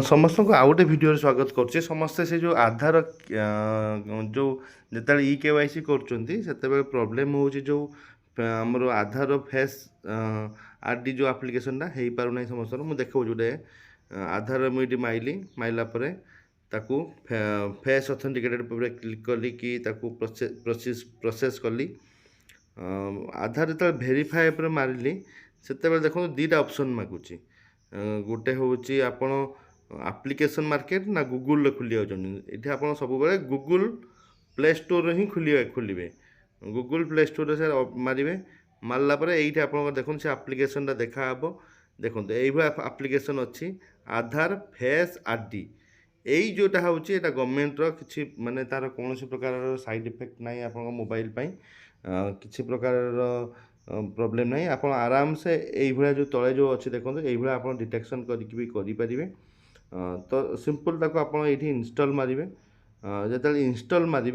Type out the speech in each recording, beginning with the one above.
समस्त को आउ गोटे भिडियो स्वागत करुचे समस्ते से जो आधार जो जिते इ केवाईसी कर प्रोब्लेम हो जो आमर आधार फेस आरडी जो आप्लिकेशनटा हो पार ना समस्त मुझे देखो जोटे आधार मुझे माइली माइला ताकू फेस अथेंटिकेटेड क्लिक कली कि प्रोसेस कली आधार जो भेरीफाए पर मारिली से देखो दीटा ऑप्शन मागुची गोटे हूँ आपण आप्लिकेशन मार्केट ना गूगल खोलिया ये आप सब गूगल प्ले स्टोर ही खोलिए गूगल प्ले स्टोर से मारे मारला ये आप देखो से आप्लिकेशन देखा देखो ये आप्लिकेशन अच्छी आधार फेस आरडी यही जोटा हूँ गवर्नमेंट किसी माने तार कौन प्रकार साइड इफेक्ट ना आप मोबाइल किसी प्रकार प्रोब्लेम ना आप आराम से ये जो तले जो अच्छे देखो ये आप डिटेक्शन करें तो सिंपल ताको आप ये इनस्टॉल मारे जो इनस्टॉल मारे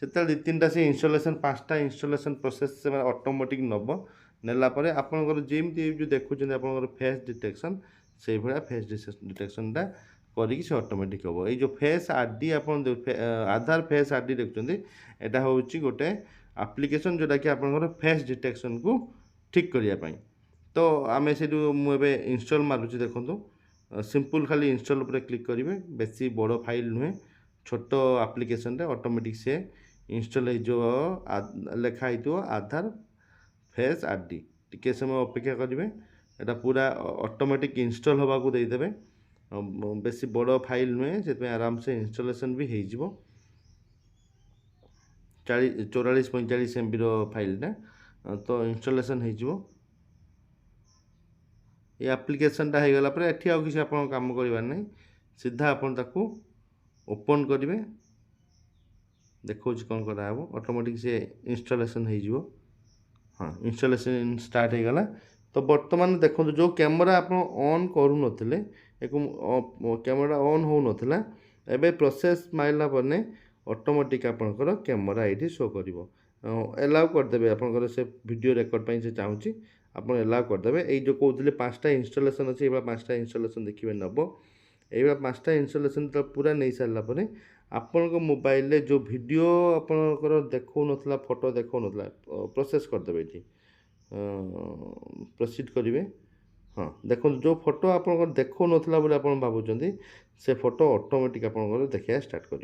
से दी तीन से इनस्टॉलेशन 5टा इनस्टॉलेशन प्रोसेस से ऑटोमेटिक नब नेलापर आपंकर जमी जो देखुं आप फेस डिटेक्शन से भाया फेस डिटेक्शनटा करी से ऑटोमेटिक हम ये जो फेस आरडी आप आधार फेस आरडी देखते यहाँ हूँ गोटे आप्लिकेशन जोटा कि आप फेस डिटेक्शन को ठीक करने तो आम से मुझे इनस्टॉल मारुची देखो सिंपल खाली इनस्टॉल पर क्लिक करेंगे बेसी बड़ फाइल नुहे छोट आप्लिकेशन ऑटोमेटिक से इनस्टॉल जो लिखाई आधार फेस आरडी टिके समय अपेक्षा करेंगे यहाँ पूरा ऑटोमेटिक इनस्टॉल होगा को देदेवे बेसी बड़ फाइल नुहे से आराम से इनस्टॉलेशन भी हो 44-45 MB फाइलटा तो इनस्टॉलेशन हो ये आप्लिकेशनटा हो गला ये आउ किसी आप काम करार ना सीधा आप ओपन करेंगे देखो कौन कराव ऑटोमेटिक से इंस्टॉलेशन हो हाँ इंस्टॉलेशन स्टार्ट हो गला तो बर्तमान देखो जो कैमरा आप ऑन करूँ कैमरा ऑन हो नाला एवं प्रोसेस मारला ऑटोमेटिक आपंकर कैमरा ये शो कर एलाउ करदे आप से वीडियो रेकर्ड से चाहूँगी आप एलाउ करदे ये जो कहते 5टा इनस्टॉलेशन अच्छे ये 5टा इनस्टॉलेशन देखिए नब ये 5टा इनस्टॉलेशन तो पूरा नहीं सारापर आपण मोबाइल जो वीडियो आपंकर देखो ना फोटो देखो ना प्रोसेस करदे ये प्रोसीड करेंगे हाँ देखो जो फोटो आप देखो ना आप भावुं से फोटो ऑटोमेटिक आप देखा स्टार्ट कर